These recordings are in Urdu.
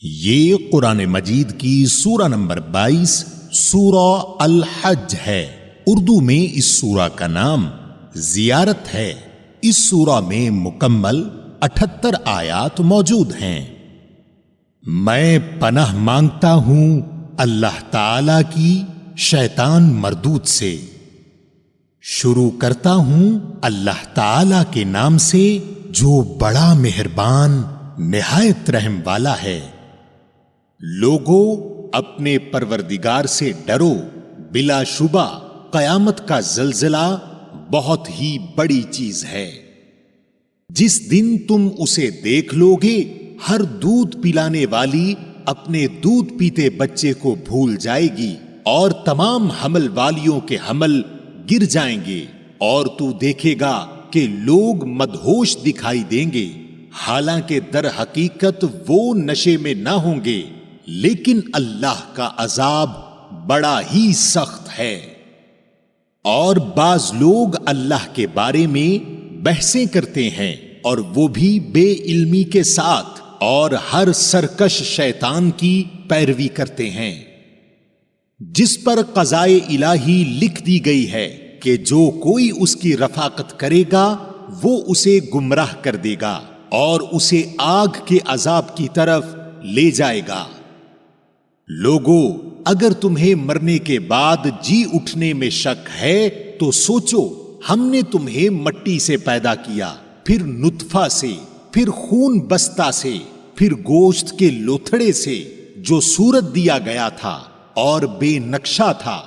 یہ قرآن مجید کی سورہ نمبر 22 سورہ الحج ہے۔ اردو میں اس سورہ کا نام زیارت ہے۔ اس سورہ میں مکمل 78 آیات موجود ہیں۔ میں پناہ مانگتا ہوں اللہ تعالی کی شیطان مردود سے۔ شروع کرتا ہوں اللہ تعالی کے نام سے جو بڑا مہربان نہایت رحم والا ہے۔ لوگوں اپنے پروردگار سے ڈرو، بلا شبہ قیامت کا زلزلہ بہت ہی بڑی چیز ہے۔ جس دن تم اسے دیکھ لو گے، ہر دودھ پلانے والی اپنے دودھ پیتے بچے کو بھول جائے گی اور تمام حمل والیوں کے حمل گر جائیں گے، اور تو دیکھے گا کہ لوگ مدہوش دکھائی دیں گے، حالانکہ در حقیقت وہ نشے میں نہ ہوں گے، لیکن اللہ کا عذاب بڑا ہی سخت ہے۔ اور بعض لوگ اللہ کے بارے میں بحثیں کرتے ہیں، اور وہ بھی بے علمی کے ساتھ، اور ہر سرکش شیطان کی پیروی کرتے ہیں، جس پر قضائے الہی لکھ دی گئی ہے کہ جو کوئی اس کی رفاقت کرے گا وہ اسے گمراہ کر دے گا اور اسے آگ کے عذاب کی طرف لے جائے گا۔ لوگوں اگر تمہیں مرنے کے بعد جی اٹھنے میں شک ہے تو سوچو، ہم نے تمہیں مٹی سے پیدا کیا، پھر نطفہ سے، پھر خون بستہ سے، پھر گوشت کے لوتھڑے سے، جو صورت دیا گیا تھا اور بے نقشہ تھا،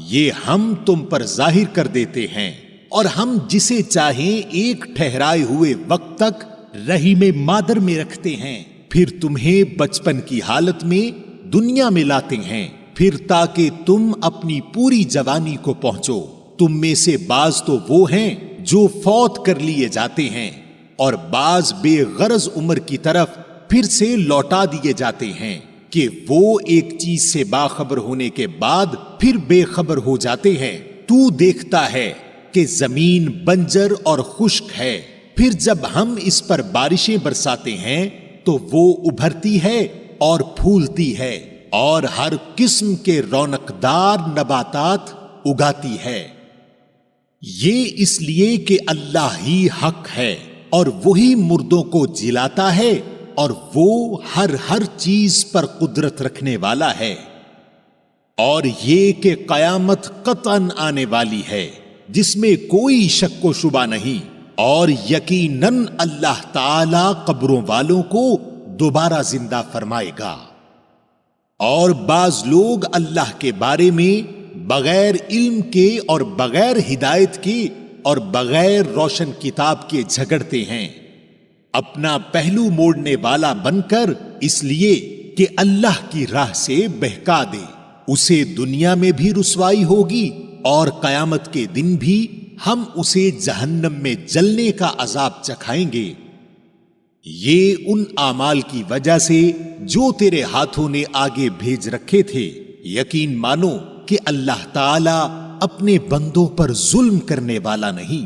یہ ہم تم پر ظاہر کر دیتے ہیں، اور ہم جسے چاہیں ایک ٹھہرائے ہوئے وقت تک رحم مادر میں رکھتے ہیں، پھر تمہیں بچپن کی حالت میں دنیا میں لاتے ہیں، پھر تاکہ تم اپنی پوری جوانی کو پہنچو۔ تم میں سے بعض تو وہ ہیں جو فوت کر لیے جاتے ہیں، اور بعض بے غرض عمر کی طرف پھر سے لوٹا دیے جاتے ہیں کہ وہ ایک چیز سے باخبر ہونے کے بعد پھر بے خبر ہو جاتے ہیں۔ تو دیکھتا ہے کہ زمین بنجر اور خشک ہے، پھر جب ہم اس پر بارشیں برساتے ہیں تو وہ ابھرتی ہے اور پھولتی ہے، اور ہر قسم کے رونق دار نباتات اگاتی ہے۔ یہ اس لیے کہ اللہ ہی حق ہے، اور وہی مردوں کو جلاتا ہے، اور وہ ہر چیز پر قدرت رکھنے والا ہے۔ اور یہ کہ قیامت قطعاً آنے والی ہے، جس میں کوئی شک و شبہ نہیں، اور یقیناً اللہ تعالی قبروں والوں کو دوبارہ زندہ فرمائے گا۔ اور بعض لوگ اللہ کے بارے میں بغیر علم کے اور بغیر ہدایت کے اور بغیر روشن کتاب کے جھگڑتے ہیں، اپنا پہلو موڑنے والا بن کر، اس لیے کہ اللہ کی راہ سے بہکا دے۔ اسے دنیا میں بھی رسوائی ہوگی، اور قیامت کے دن بھی ہم اسے جہنم میں جلنے کا عذاب چکھائیں گے۔ یہ ان اعمال کی وجہ سے جو تیرے ہاتھوں نے آگے بھیج رکھے تھے۔ یقین مانو کہ اللہ تعالی اپنے بندوں پر ظلم کرنے والا نہیں۔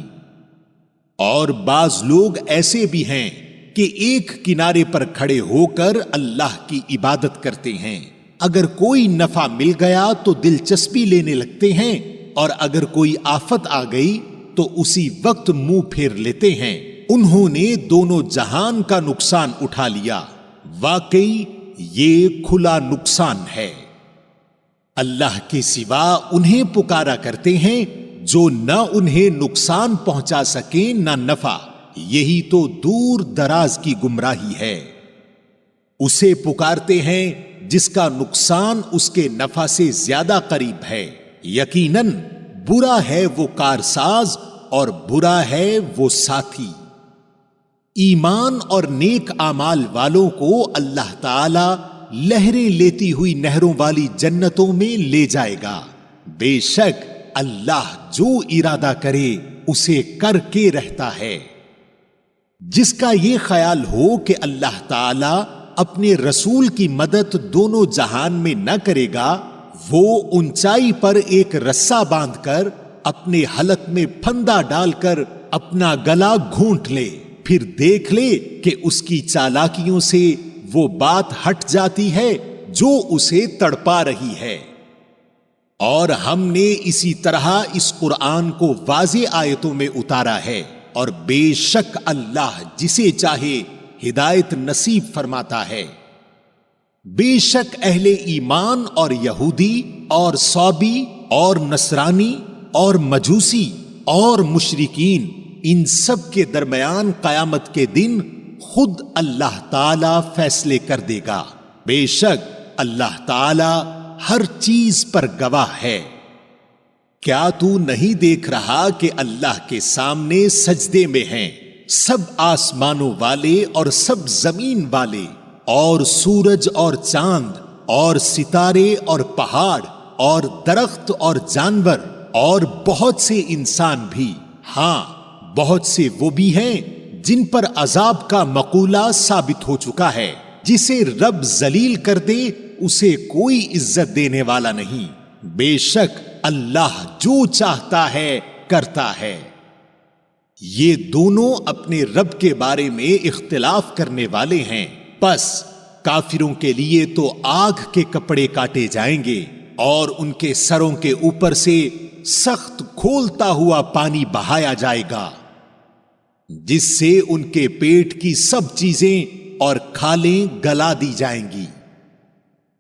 اور بعض لوگ ایسے بھی ہیں کہ ایک کنارے پر کھڑے ہو کر اللہ کی عبادت کرتے ہیں، اگر کوئی نفع مل گیا تو دلچسپی لینے لگتے ہیں، اور اگر کوئی آفت آ گئی تو اسی وقت منہ پھیر لیتے ہیں۔ انہوں نے دونوں جہان کا نقصان اٹھا لیا، واقعی یہ کھلا نقصان ہے۔ اللہ کے سوا انہیں پکارا کرتے ہیں جو نہ انہیں نقصان پہنچا سکیں نہ نفع، یہی تو دور دراز کی گمراہی ہے۔ اسے پکارتے ہیں جس کا نقصان اس کے نفع سے زیادہ قریب ہے، یقیناً برا ہے وہ کارساز اور برا ہے وہ ساتھی۔ ایمان اور نیک اعمال والوں کو اللہ تعالی لہریں لیتی ہوئی نہروں والی جنتوں میں لے جائے گا۔ بے شک اللہ جو ارادہ کرے اسے کر کے رہتا ہے۔ جس کا یہ خیال ہو کہ اللہ تعالی اپنے رسول کی مدد دونوں جہان میں نہ کرے گا، وہ اونچائی پر ایک رسہ باندھ کر اپنے حلق میں پھندا ڈال کر اپنا گلا گھونٹ لے، پھر دیکھ لے کہ اس کی چالاکیوں سے وہ بات ہٹ جاتی ہے جو اسے تڑپا رہی ہے۔ اور ہم نے اسی طرح اس قرآن کو واضح آیتوں میں اتارا ہے، اور بے شک اللہ جسے چاہے ہدایت نصیب فرماتا ہے۔ بے شک اہل ایمان اور یہودی اور صابی اور نصرانی اور مجوسی اور مشرکین، ان سب کے درمیان قیامت کے دن خود اللہ تعالی فیصلے کر دے گا۔ بے شک اللہ تعالی ہر چیز پر گواہ ہے۔ کیا تو نہیں دیکھ رہا کہ اللہ کے سامنے سجدے میں ہیں سب آسمانوں والے اور سب زمین والے، اور سورج اور چاند اور ستارے اور پہاڑ اور درخت اور جانور اور بہت سے انسان بھی؟ ہاں، بہت سے وہ بھی ہیں جن پر عذاب کا مقولہ ثابت ہو چکا ہے۔ جسے رب ذلیل کر دے اسے کوئی عزت دینے والا نہیں۔ بے شک اللہ جو چاہتا ہے کرتا ہے۔ یہ دونوں اپنے رب کے بارے میں اختلاف کرنے والے ہیں، پس کافروں کے لیے تو آگ کے کپڑے کاٹے جائیں گے اور ان کے سروں کے اوپر سے سخت کھولتا ہوا پانی بہایا جائے گا، جس سے ان کے پیٹ کی سب چیزیں اور کھالیں گلا دی جائیں گی،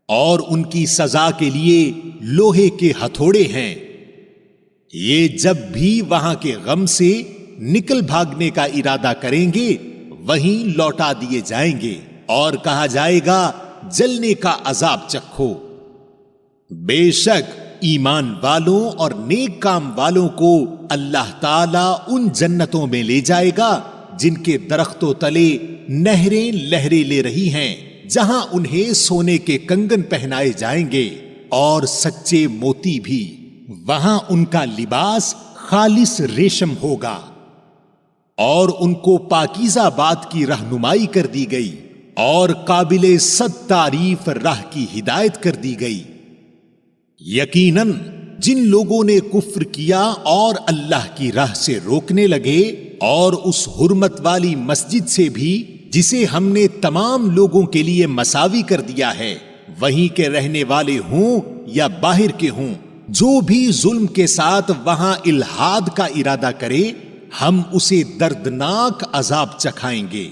اور ان کی سزا کے لیے لوہے کے ہتھوڑے ہیں۔ یہ جب بھی وہاں کے غم سے نکل بھاگنے کا ارادہ کریں گے وہیں لوٹا دیے جائیں گے اور کہا جائے گا جلنے کا عذاب چکھو۔ بے شک ایمان والوں اور نیک کام والوں کو اللہ تعالیٰ ان جنتوں میں لے جائے گا جن کے درختوں تلے نہریں لہریں لے رہی ہیں، جہاں انہیں سونے کے کنگن پہنائے جائیں گے اور سچے موتی بھی۔ وہاں ان کا لباس خالص ریشم ہوگا، اور ان کو پاکیزہ بات کی رہنمائی کر دی گئی اور قابل صد تعریف راہ کی ہدایت کر دی گئی۔ یقیناً جن لوگوں نے کفر کیا اور اللہ کی راہ سے روکنے لگے اور اس حرمت والی مسجد سے بھی جسے ہم نے تمام لوگوں کے لیے مساوی کر دیا ہے، وہیں کے رہنے والے ہوں یا باہر کے ہوں، جو بھی ظلم کے ساتھ وہاں الحاد کا ارادہ کرے ہم اسے دردناک عذاب چکھائیں گے۔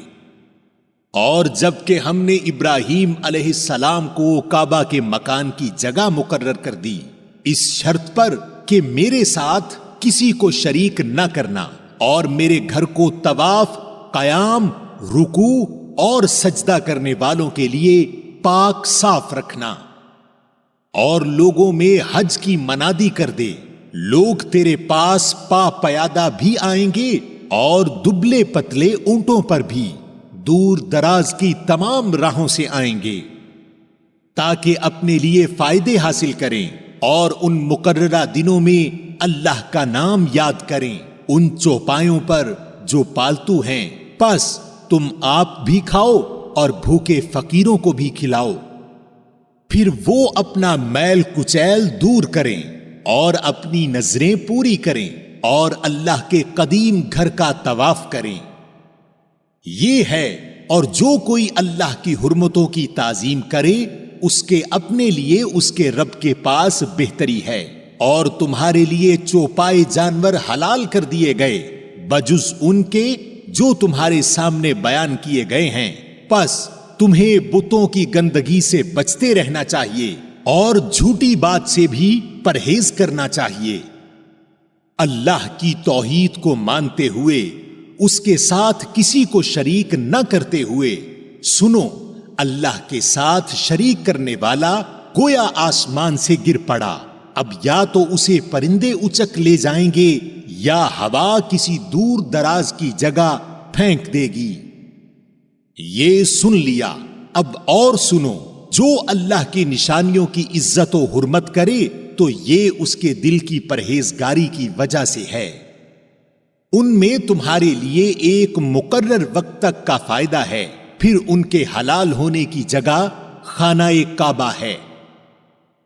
اور جب کہ ہم نے ابراہیم علیہ السلام کو کعبہ کے مکان کی جگہ مقرر کر دی اس شرط پر کہ میرے ساتھ کسی کو شریک نہ کرنا، اور میرے گھر کو طواف، قیام، رکوع اور سجدہ کرنے والوں کے لیے پاک صاف رکھنا، اور لوگوں میں حج کی منادی کر دے، لوگ تیرے پاس پا پیادہ بھی آئیں گے اور دبلے پتلے اونٹوں پر بھی، دور دراز کی تمام راہوں سے آئیں گے، تاکہ اپنے لیے فائدے حاصل کریں اور ان مقررہ دنوں میں اللہ کا نام یاد کریں ان چوپایوں پر جو پالتو ہیں، پس تم آپ بھی کھاؤ اور بھوکے فقیروں کو بھی کھلاؤ۔ پھر وہ اپنا میل کچیل دور کریں اور اپنی نظریں پوری کریں اور اللہ کے قدیم گھر کا طواف کریں۔ یہ ہے، اور جو کوئی اللہ کی حرمتوں کی تعظیم کرے اس کے اپنے لیے اس کے رب کے پاس بہتری ہے، اور تمہارے لیے چوپائے جانور حلال کر دیے گئے بجز ان کے جو تمہارے سامنے بیان کیے گئے ہیں، پس تمہیں بتوں کی گندگی سے بچتے رہنا چاہیے اور جھوٹی بات سے بھی پرہیز کرنا چاہیے۔ اللہ کی توحید کو مانتے ہوئے اس کے ساتھ کسی کو شریک نہ کرتے ہوئے، سنو، اللہ کے ساتھ شریک کرنے والا گویا آسمان سے گر پڑا، اب یا تو اسے پرندے اچک لے جائیں گے یا ہوا کسی دور دراز کی جگہ پھینک دے گی۔ یہ سن لیا، اب اور سنو، جو اللہ کی نشانیوں کی عزت و حرمت کرے تو یہ اس کے دل کی پرہیزگاری کی وجہ سے ہے۔ ان میں تمہارے لیے ایک مقرر وقت تک کا فائدہ ہے، پھر ان کے حلال ہونے کی جگہ خانہ کعبہ ہے۔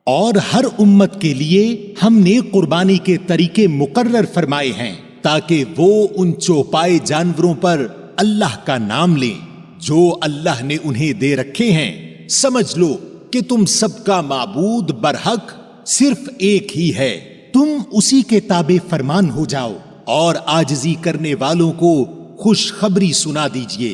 اور ہر امت کے لیے ہم نے قربانی کے طریقے مقرر فرمائے ہیں تاکہ وہ ان چوپائے جانوروں پر اللہ کا نام لیں جو اللہ نے انہیں دے رکھے ہیں، سمجھ لو کہ تم سب کا معبود برحق صرف ایک ہی ہے، تم اسی کے تابع فرمان ہو جاؤ اور عاجزی کرنے والوں کو خوشخبری سنا دیجئے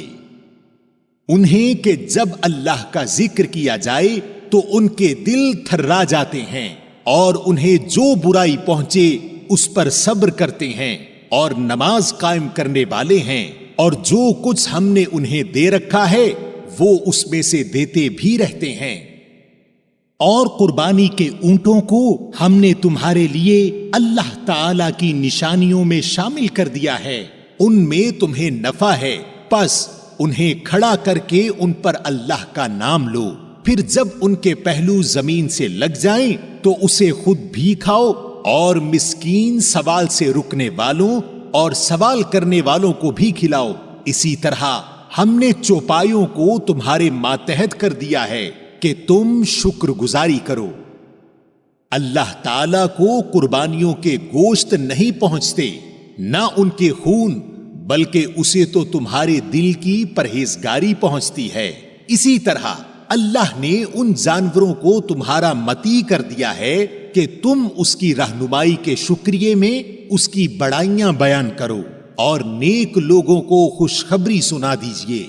انہیں کہ جب اللہ کا ذکر کیا جائے تو ان کے دل تھرا جاتے ہیں اور انہیں جو برائی پہنچے اس پر صبر کرتے ہیں اور نماز قائم کرنے والے ہیں، اور جو کچھ ہم نے انہیں دے رکھا ہے وہ اس میں سے دیتے بھی رہتے ہیں۔ اور قربانی کے اونٹوں کو ہم نے تمہارے لیے اللہ تعالی کی نشانیوں میں شامل کر دیا ہے، ان میں تمہیں نفع ہے، پس انہیں کھڑا کر کے ان پر اللہ کا نام لو، پھر جب ان کے پہلو زمین سے لگ جائیں تو اسے خود بھی کھاؤ اور مسکین، سوال سے رکنے والوں اور سوال کرنے والوں کو بھی کھلاؤ۔ اسی طرح ہم نے چوپایوں کو تمہارے ماتحت کر دیا ہے کہ تم شکر گزاری کرو۔ اللہ تعالی کو قربانیوں کے گوشت نہیں پہنچتے، نہ ان کے خون، بلکہ اسے تو تمہارے دل کی پرہیزگاری پہنچتی ہے۔ اسی طرح اللہ نے ان جانوروں کو تمہارا متی کر دیا ہے کہ تم اس کی رہنمائی کے شکریہ میں اس کی بڑائیاں بیان کرو اور نیک لوگوں کو خوشخبری سنا دیجئے۔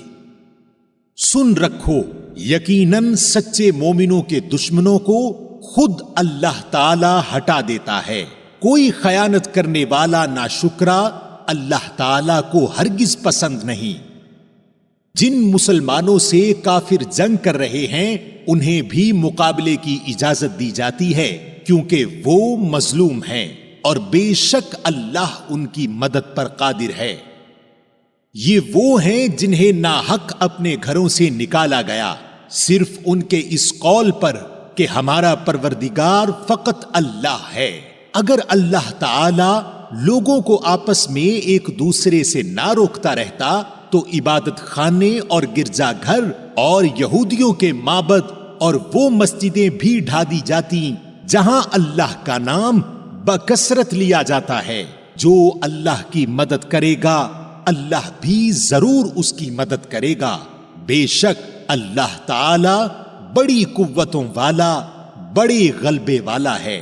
سن رکھو، یقیناً سچے مومنوں کے دشمنوں کو خود اللہ تعالی ہٹا دیتا ہے۔ کوئی خیانت کرنے والا ناشکرا اللہ تعالی کو ہرگز پسند نہیں۔ جن مسلمانوں سے کافر جنگ کر رہے ہیں انہیں بھی مقابلے کی اجازت دی جاتی ہے، کیونکہ وہ مظلوم ہیں، اور بے شک اللہ ان کی مدد پر قادر ہے۔ یہ وہ ہیں جنہیں ناحق اپنے گھروں سے نکالا گیا، صرف ان کے اس قول پر کہ ہمارا پروردگار فقط اللہ ہے۔ اگر اللہ تعالی لوگوں کو آپس میں ایک دوسرے سے نہ روکتا رہتا تو عبادت خانے اور گرجا گھر اور یہودیوں کے معبد اور وہ مسجدیں بھی ڈھا دی جاتی جہاں اللہ کا نام بکثرت لیا جاتا ہے۔ جو اللہ کی مدد کرے گا اللہ بھی ضرور اس کی مدد کرے گا، بے شک اللہ تعالی بڑی قوتوں والا، بڑے غلبے والا ہے۔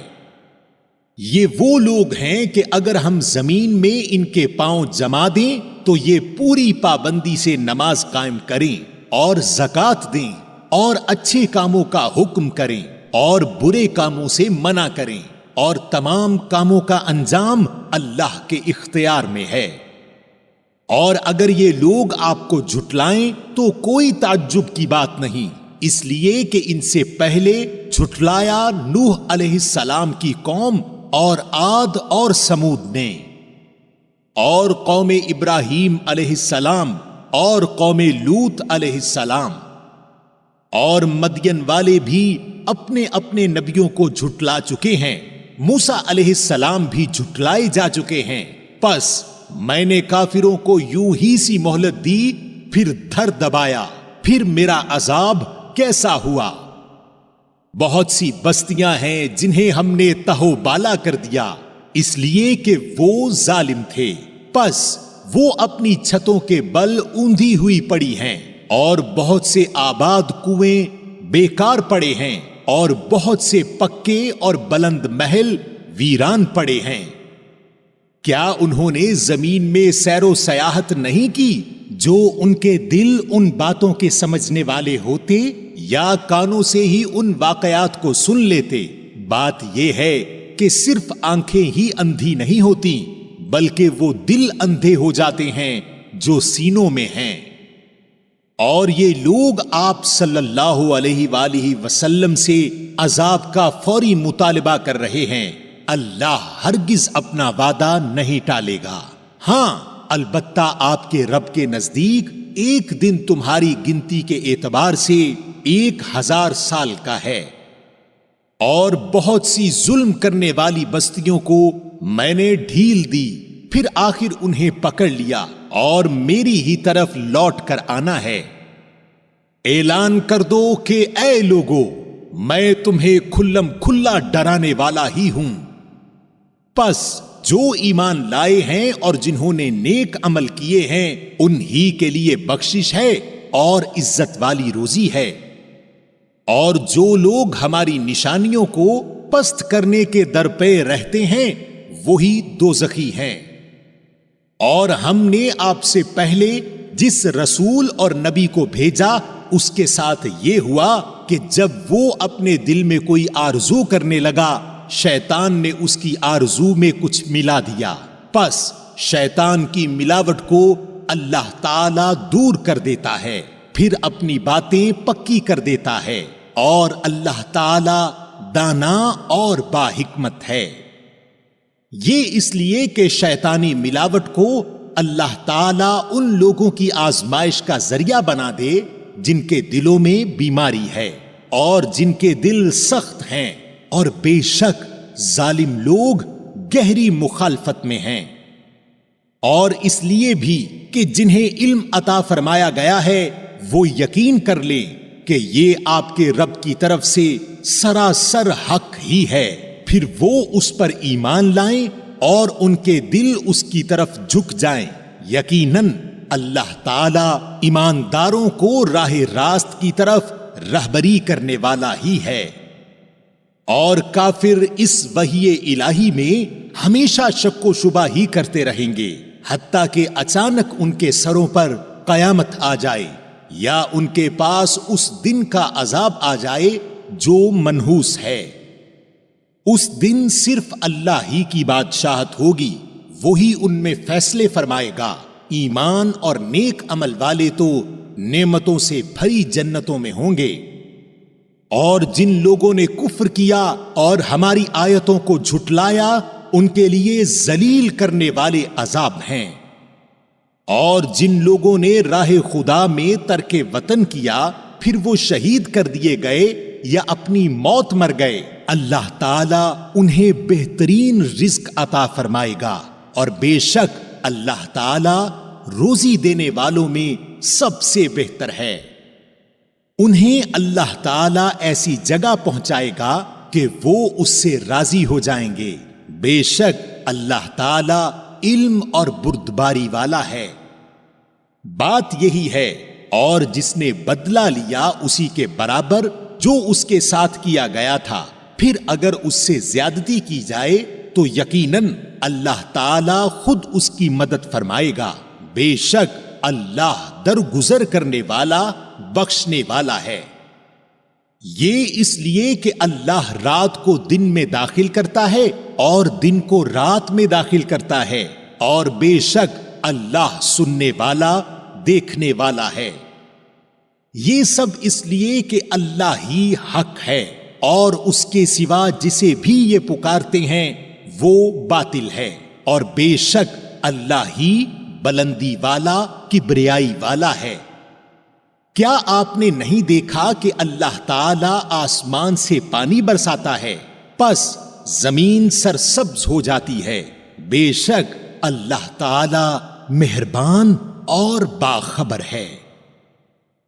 یہ وہ لوگ ہیں کہ اگر ہم زمین میں ان کے پاؤں جما دیں تو یہ پوری پابندی سے نماز قائم کریں اور زکوٰۃ دیں اور اچھے کاموں کا حکم کریں اور برے کاموں سے منع کریں، اور تمام کاموں کا انجام اللہ کے اختیار میں ہے۔ اور اگر یہ لوگ آپ کو جھٹلائیں تو کوئی تعجب کی بات نہیں، اس لیے کہ ان سے پہلے جھٹلایا نوح علیہ السلام کی قوم اور عاد اور سمود نے، اور قوم ابراہیم علیہ السلام اور قوم لوط علیہ السلام، اور مدین والے بھی اپنے اپنے نبیوں کو جھٹلا چکے ہیں، موسیٰ علیہ السلام بھی جھٹلائے جا چکے ہیں۔ پس میں نے کافروں کو یوں ہی سی مہلت دی، پھر دھر دبایا، پھر میرا عذاب کیسا ہوا۔ بہت سی بستیاں ہیں جنہیں ہم نے تہو بالا کر دیا، اس لیے کہ وہ ظالم تھے، پس وہ اپنی چھتوں کے بل اوندھی ہوئی پڑی ہیں، اور بہت سے آباد کنویں بیکار پڑے ہیں، اور بہت سے پکے اور بلند محل ویران پڑے ہیں۔ کیا انہوں نے زمین میں سیر و سیاحت نہیں کی؟ جو ان کے دل ان باتوں کے سمجھنے والے ہوتے یا کانوں سے ہی ان واقعات کو سن لیتے۔ بات یہ ہے کہ صرف آنکھیں ہی اندھی نہیں ہوتی، بلکہ وہ دل اندھے ہو جاتے ہیں جو سینوں میں ہیں۔ اور یہ لوگ آپ صلی اللہ علیہ وآلہ وسلم سے عذاب کا فوری مطالبہ کر رہے ہیں۔ اللہ ہرگز اپنا وعدہ نہیں ٹالے گا۔ ہاں البتہ آپ کے رب کے نزدیک ایک دن تمہاری گنتی کے اعتبار سے 1000 سال کا ہے۔ اور بہت سی ظلم کرنے والی بستیوں کو میں نے ڈھیل دی، پھر آخر انہیں پکڑ لیا اور میری ہی طرف لوٹ کر آنا ہے۔ اعلان کر دو کہ اے لوگو، میں تمہیں کھلم کھلا ڈرانے والا ہی ہوں۔ پس جو ایمان لائے ہیں اور جنہوں نے نیک عمل کیے ہیں انہی کے لیے بخشش ہے، اور عزت والی روزی ہے، اور جو لوگ ہماری نشانیوں کو پست کرنے کے در پہ رہتے ہیں وہی دوزخی ہیں۔ اور ہم نے آپ سے پہلے جس رسول اور نبی کو بھیجا اس کے ساتھ یہ ہوا کہ جب وہ اپنے دل میں کوئی آرزو کرنے لگا، شیطان نے اس کی آرزو میں کچھ ملا دیا، پس شیطان کی ملاوٹ کو اللہ تعالی دور کر دیتا ہے، پھر اپنی باتیں پکی کر دیتا ہے، اور اللہ تعالی دانا اور باحکمت ہے۔ یہ اس لیے کہ شیطانی ملاوٹ کو اللہ تعالیٰ ان لوگوں کی آزمائش کا ذریعہ بنا دے جن کے دلوں میں بیماری ہے اور جن کے دل سخت ہیں، اور بے شک ظالم لوگ گہری مخالفت میں ہیں۔ اور اس لیے بھی کہ جنہیں علم عطا فرمایا گیا ہے وہ یقین کر لیں کہ یہ آپ کے رب کی طرف سے سراسر حق ہی ہے، پھر وہ اس پر ایمان لائیں اور ان کے دل اس کی طرف جھک جائیں۔ یقیناً اللہ تعالی ایمانداروں کو راہ راست کی طرف رہبری کرنے والا ہی ہے۔ اور کافر اس وحی الہی میں ہمیشہ شک و شبہ ہی کرتے رہیں گے حتیٰ کہ اچانک ان کے سروں پر قیامت آ جائے یا ان کے پاس اس دن کا عذاب آ جائے جو منحوس ہے۔ اس دن صرف اللہ ہی کی بادشاہت ہوگی، وہی ان میں فیصلے فرمائے گا۔ ایمان اور نیک عمل والے تو نعمتوں سے بھری جنتوں میں ہوں گے، اور جن لوگوں نے کفر کیا اور ہماری آیتوں کو جھٹلایا ان کے لیے ذلیل کرنے والے عذاب ہیں۔ اور جن لوگوں نے راہ خدا میں ترک وطن کیا پھر وہ شہید کر دیے گئے یا اپنی موت مر گئے، اللہ تعالیٰ انہیں بہترین رزق عطا فرمائے گا، اور بے شک اللہ تعالیٰ روزی دینے والوں میں سب سے بہتر ہے۔ انہیں اللہ تعالیٰ ایسی جگہ پہنچائے گا کہ وہ اس سے راضی ہو جائیں گے، بے شک اللہ تعالیٰ علم اور بردباری والا ہے۔ بات یہی ہے، اور جس نے بدلہ لیا اسی کے برابر جو اس کے ساتھ کیا گیا تھا، پھر اگر اس سے زیادتی کی جائے تو یقیناً اللہ تعالیٰ خود اس کی مدد فرمائے گا، بے شک اللہ درگزر کرنے والا بخشنے والا ہے۔ یہ اس لیے کہ اللہ رات کو دن میں داخل کرتا ہے اور دن کو رات میں داخل کرتا ہے، اور بے شک اللہ سننے والا دیکھنے والا ہے۔ یہ سب اس لیے کہ اللہ ہی حق ہے، اور اس کے سوا جسے بھی یہ پکارتے ہیں وہ باطل ہے، اور بے شک اللہ ہی بلندی والا کبریائی والا ہے۔ کیا آپ نے نہیں دیکھا کہ اللہ تعالی آسمان سے پانی برساتا ہے، پس زمین سرسبز ہو جاتی ہے؟ بے شک اللہ تعالی مہربان اور باخبر ہے۔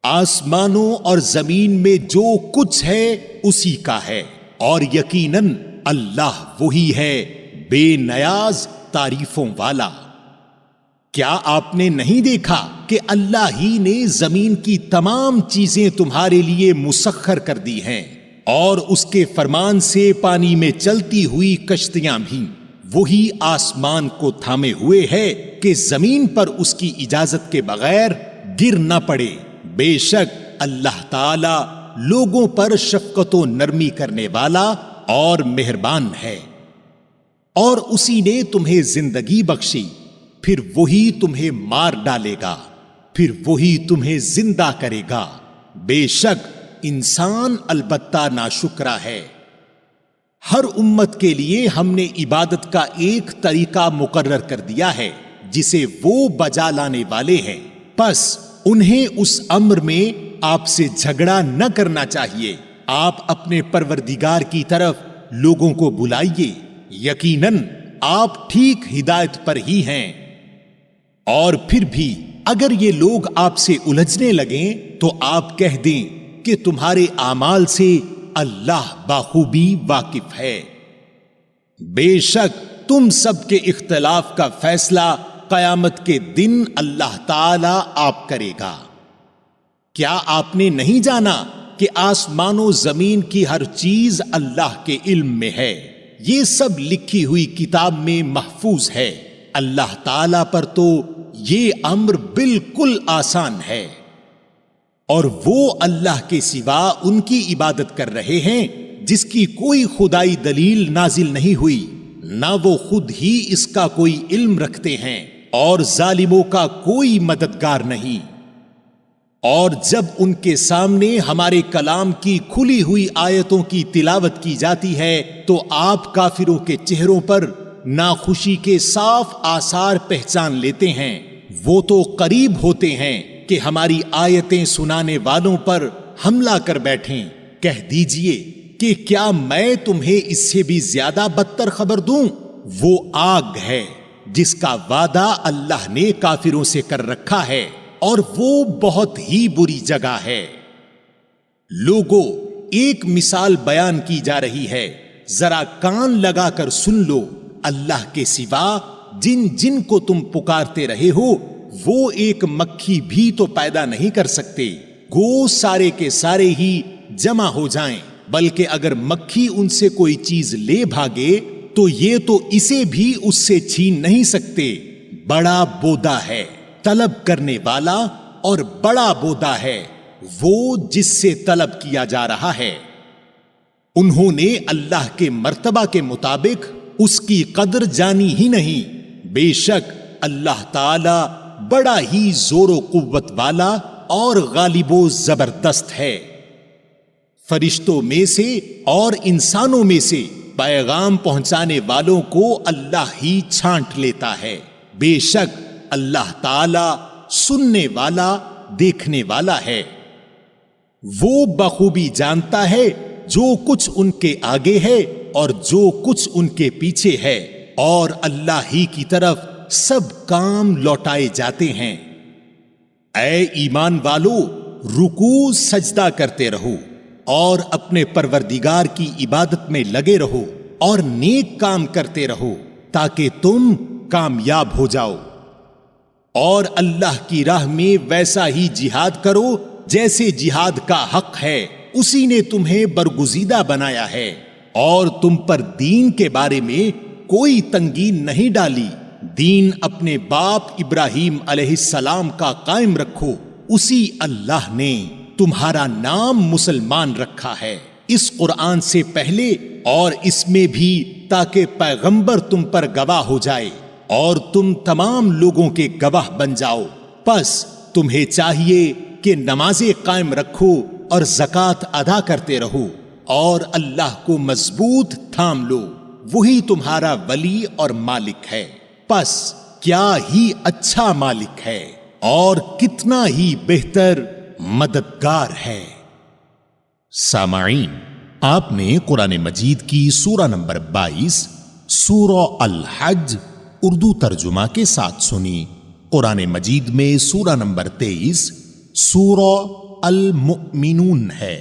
آسمانوں اور زمین میں جو کچھ ہے اسی کا ہے، اور یقیناً اللہ وہی ہے بے نیاز تعریفوں والا۔ کیا آپ نے نہیں دیکھا کہ اللہ ہی نے زمین کی تمام چیزیں تمہارے لیے مسخر کر دی ہیں، اور اس کے فرمان سے پانی میں چلتی ہوئی کشتیاں بھی وہی آسمان کو تھامے ہوئے ہے کہ زمین پر اس کی اجازت کے بغیر گر نہ پڑے۔ بے شک اللہ تعالی لوگوں پر شفقت و نرمی کرنے والا اور مہربان ہے۔ اور اسی نے تمہیں زندگی بخشی، پھر وہی تمہیں مار ڈالے گا، پھر وہی تمہیں زندہ کرے گا۔ بے شک انسان البتہ ناشکرا ہے۔ ہر امت کے لیے ہم نے عبادت کا ایک طریقہ مقرر کر دیا ہے جسے وہ بجا لانے والے ہیں، پس انہیں اس امر میں آپ سے جھگڑا نہ کرنا چاہیے۔ آپ اپنے پروردگار کی طرف لوگوں کو بلائیے، یقیناً آپ ٹھیک ہدایت پر ہی ہیں۔ اور پھر بھی اگر یہ لوگ آپ سے الجھنے لگیں تو آپ کہہ دیں کہ تمہارے اعمال سے اللہ بخوبی واقف ہے۔ بے شک تم سب کے اختلاف کا فیصلہ قیامت کے دن اللہ تعالی آپ کرے گا۔ کیا آپ نے نہیں جانا کہ آسمان و زمین کی ہر چیز اللہ کے علم میں ہے؟ یہ سب لکھی ہوئی کتاب میں محفوظ ہے۔ اللہ تعالی پر تو یہ امر بالکل آسان ہے، اور وہ اللہ کے سوا ان کی عبادت کر رہے ہیں جس کی کوئی خدائی دلیل نازل نہیں ہوئی، نہ وہ خود ہی اس کا کوئی علم رکھتے ہیں، اور ظالموں کا کوئی مددگار نہیں۔ اور جب ان کے سامنے ہمارے کلام کی کھلی ہوئی آیتوں کی تلاوت کی جاتی ہے تو آپ کافروں کے چہروں پر ناخوشی کے صاف آثار پہچان لیتے ہیں۔ وہ تو قریب ہوتے ہیں کہ ہماری آیتیں سنانے والوں پر حملہ کر بیٹھیں۔ کہہ دیجئے کہ کیا میں تمہیں اس سے بھی زیادہ بدتر خبر دوں؟ وہ آگ ہے جس کا وعدہ اللہ نے کافروں سے کر رکھا ہے، اور وہ بہت ہی بری جگہ ہے۔ لوگوں، ایک مثال بیان کی جا رہی ہے، ذرا کان لگا کر سن لو۔ اللہ کے سوا جن جن کو تم پکارتے رہے ہو وہ ایک مکھی بھی تو پیدا نہیں کر سکتے، گو سارے کے سارے ہی جمع ہو جائیں، بلکہ اگر مکھی ان سے کوئی چیز لے بھاگے تو یہ تو اسے بھی اس سے چھین نہیں سکتے۔ بڑا بودا ہے طلب کرنے والا، اور بڑا بودا ہے وہ جس سے طلب کیا جا رہا ہے۔ انہوں نے اللہ کے مرتبہ کے مطابق اس کی قدر جانی ہی نہیں۔ بے شک اللہ تعالی بڑا ہی زور و قوت والا اور غالب و زبردست ہے۔ فرشتوں میں سے اور انسانوں میں سے پیغام پہنچانے والوں کو اللہ ہی چھانٹ لیتا ہے۔ بے شک اللہ تعالی سننے والا، دیکھنے والا ہے۔ وہ بخوبی جانتا ہے جو کچھ ان کے آگے ہے اور جو کچھ ان کے پیچھے ہے، اور اللہ ہی کی طرف سب کام لوٹائے جاتے ہیں۔ اے ایمان والو، رکوع سجدہ کرتے رہو اور اپنے پروردگار کی عبادت میں لگے رہو، اور نیک کام کرتے رہو تاکہ تم کامیاب ہو جاؤ۔ اور اللہ کی راہ میں ویسا ہی جہاد کرو جیسے جہاد کا حق ہے، اسی نے تمہیں برگزیدہ بنایا ہے، اور تم پر دین کے بارے میں کوئی تنگی نہیں ڈالی۔ دین اپنے باپ ابراہیم علیہ السلام کا قائم رکھو، اسی اللہ نے تمہارا نام مسلمان رکھا ہے اس قرآن سے پہلے اور اس میں بھی، تاکہ پیغمبر تم پر گواہ ہو جائے اور تم تمام لوگوں کے گواہ بن جاؤ۔ پس تمہیں چاہیے کہ نمازیں قائم رکھو اور زکوٰۃ ادا کرتے رہو، اور اللہ کو مضبوط تھام لو، وہی تمہارا ولی اور مالک ہے۔ پس کیا ہی اچھا مالک ہے اور کتنا ہی بہتر مددگار ہے۔ سامعین، آپ نے قرآن مجید کی سورہ نمبر 22 سورہ الحج اردو ترجمہ کے ساتھ سنی۔ قرآن مجید میں سورہ نمبر 23 سورہ المؤمنون ہے۔